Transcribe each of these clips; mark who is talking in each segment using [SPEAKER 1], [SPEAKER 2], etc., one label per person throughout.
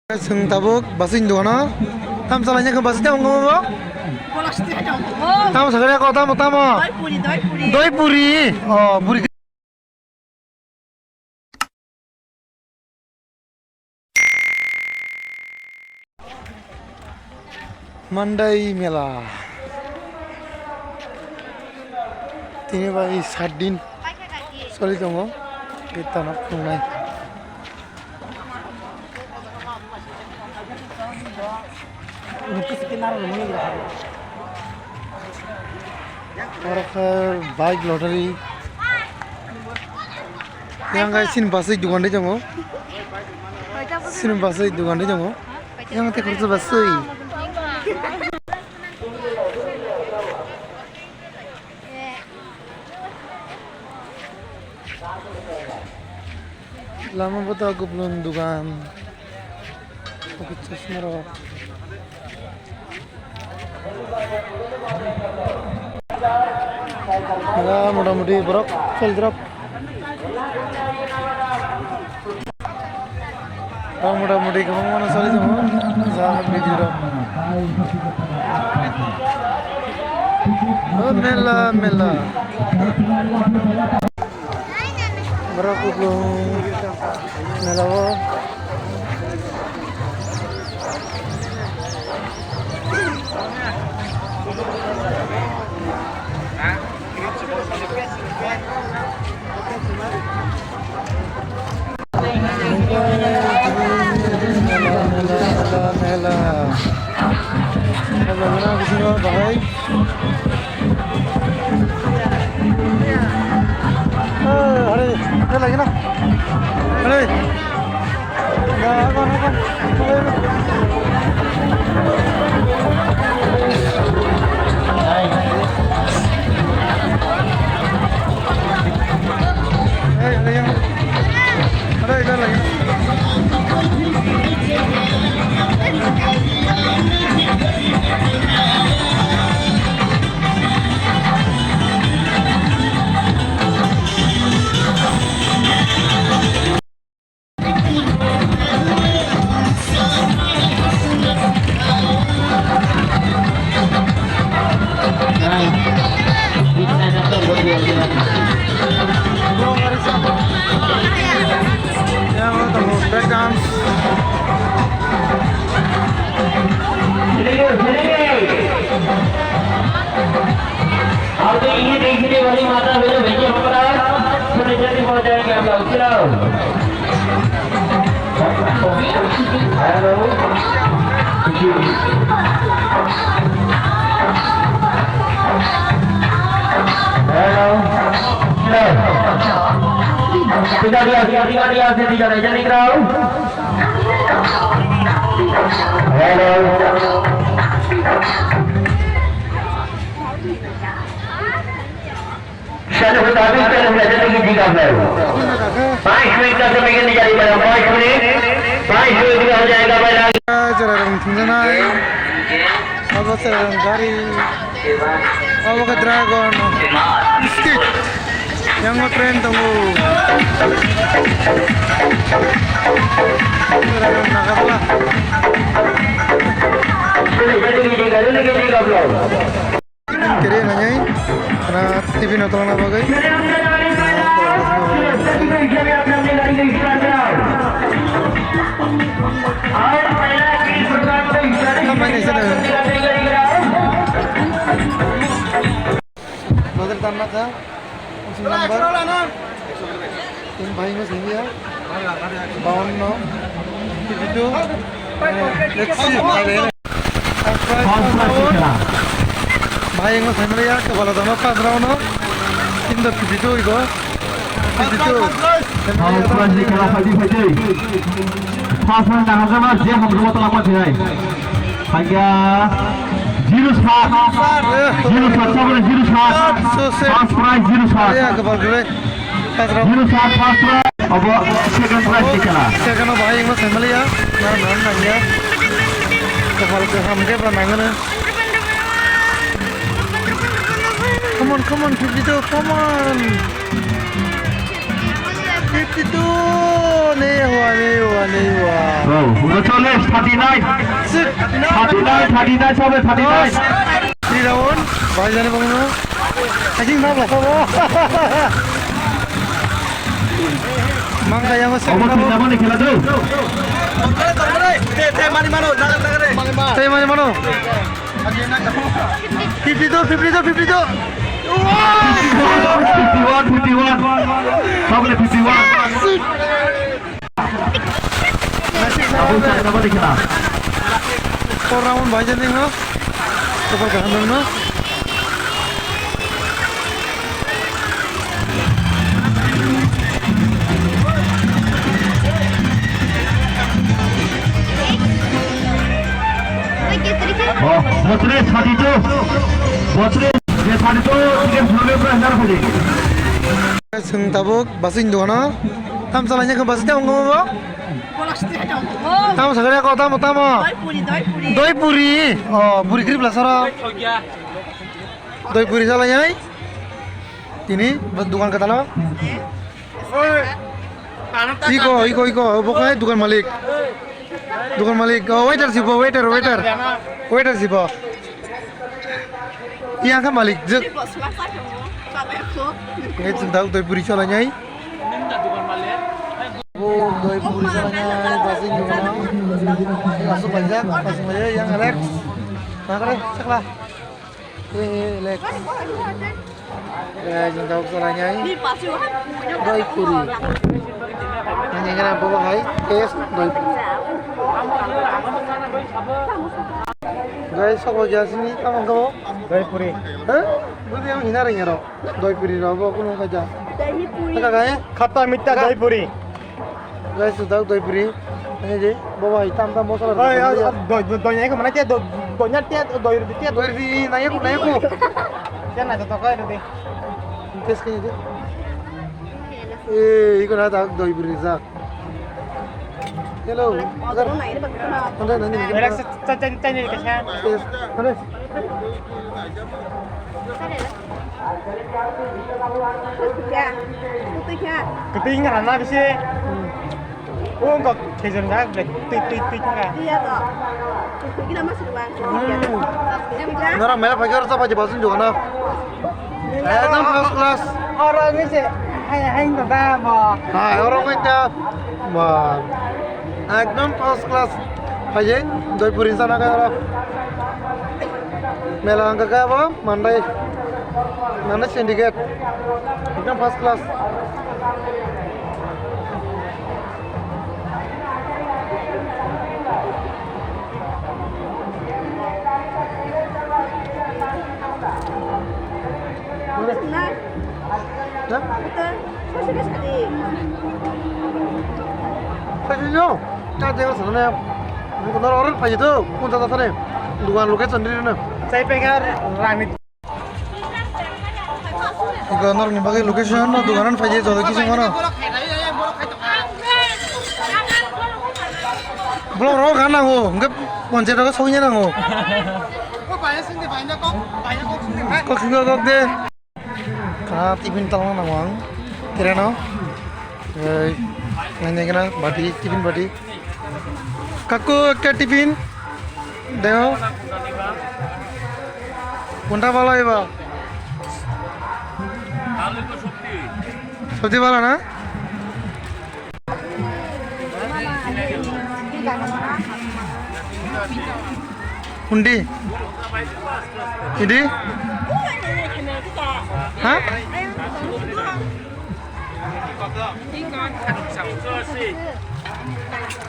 [SPEAKER 1] Seng tabuk basin dona. Tam salahnya ke basin jam ngomong. Tam sekarang kau tamu tamu. Doi puri. Oh puri. Mandai mela. Tini bagi sardin. Sorry kamu. Kita nak tunai. और bike lottery yang guys sin basai dukan deh jango sin basai dukan deh jango yang teh kurus basai lama betul aku belum dukan aku cuma roh ya mudah-mudahan brok full drop mudah-mudahan kamu mana soalnya semua jangan biji drop oh mela brok belum mela oh Bagaimana di sini baik? Hari lagi nak? Hari? Nakon. Ada lagi.
[SPEAKER 2] अब तो ये देखने वाली माता मेरे भैया हमारा थोड़ी जल्दी पहुंच जाएंगे हम लोग चलो हेलो दिया से दिखा रहे जल्दी कराओ हेलो चलो बताते हैं हम नजर की जी का है 5 मिनट का समय के लिए जारी करें 5 मिनट में हो जाएगा भाई
[SPEAKER 1] Cerang tinggalai, apa cerang gari, apa ke dragon, biscuit, yang ngetren tunggu, cerang nakarlah. Kiri nanyai, karena TV nonton apa guys? Mother tanah ka, usin number, tim bayi mas ini ya, bawang no, itu, let's see, bayi mas ini ya, kepala tanah pas rano, tindak itu itu, Pasangan jangan dia membuat lama tidak. Hanya zero start, zero start, first prize zero start. Zero start, first prize. अब second prize दिखला. Second भाई English family या, ना नहीं या. तो फल के हम के पर मांगने. Come on, 52, come on.
[SPEAKER 3] 52 नहीं हुआ
[SPEAKER 1] উনচল্লিশ 39 39 হবে 39
[SPEAKER 3] 3 राउंड भाई जाने पाऊंगा अजी ना बताओ मांगा yang
[SPEAKER 1] অবশ্যই যাবো খেলা দাও
[SPEAKER 3] Tay mana? 52
[SPEAKER 1] 51 সকলে 51 যাবো খেলা
[SPEAKER 3] 4 राउंड भाई जाने ना ऊपर का हम ना
[SPEAKER 1] বছরে 32 বছরে যে 32 টিকে ভুলে প্রায় 1000 হয়ে
[SPEAKER 3] Seng tabuk basin doana. Tam salahnya ke basin tamu ngomong. Tamu segera kau tamu. Doi puri. Oh puri krip lah sara. Doi puri salahnya. Ini dukan kata lo. Iko. Pokoknya dukan Malik. Oh waiter sih waiter sih po. Iya kan Malik. Ngay tahu doi puri salahnya. Oh doi puri salahnya basin doana. Masuk aja yang Alex. Nah kare ceklah. Alex. Ya yang tahu salahnya. Doi puri. Hanya kena bawa hai es doi. Guys, sok aja sini kamu kamu. Doi puri. Hah? Berarti yang hina ring ero. Doi puri rawa kuno kaja. Taka kaya?
[SPEAKER 4] खट्टा मीठा दही पूरी
[SPEAKER 3] Guys, sudah doi puri. Ini je, bawa hitam tam botol.
[SPEAKER 4] दोnya itu mana dia donya dia doi dia
[SPEAKER 3] Doi puri naik ku.
[SPEAKER 4] dia nak tahu kau itu
[SPEAKER 3] Tes kayaknya je. Iko na tahu doi puri zak. Hello. Agar. Anda nanti.
[SPEAKER 4] relax caca ni kasihan
[SPEAKER 3] Tes. Anda.
[SPEAKER 4] ketinggalan lah bisi oh enggak kejar enggak tik enggak
[SPEAKER 3] Nara mela pakai harus apa aja basin juga na. Ekdom first class.
[SPEAKER 4] orang ini sih hai enggak apa
[SPEAKER 3] Hai orang kita. Wah. Ekdom first class. Aja doi puri sana kaya Mela angka kaya apa? Mandai syndicate. Ekdom first class. Hah? Pajunya, ada yang sana. Bukan orang paju tu, pun tak sana. Dugaan loket sendiri na.
[SPEAKER 4] saya pengen rani
[SPEAKER 3] Ikaw nor ni bagi location na duganan paju tu, kisah mana? Belum roh kan aku, enggak poncet aku soalnya nanggu. Kok singgah kok deh. Kah tipin talang nawang, kira no? Nanya kena bati, tipin bati. Kaku ke tipin, deo. Punta bala iba. Sabji bala na? Undi. Ini? Hah?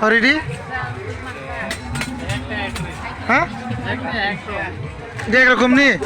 [SPEAKER 3] Hari ini? Hah? Dia keragam nih.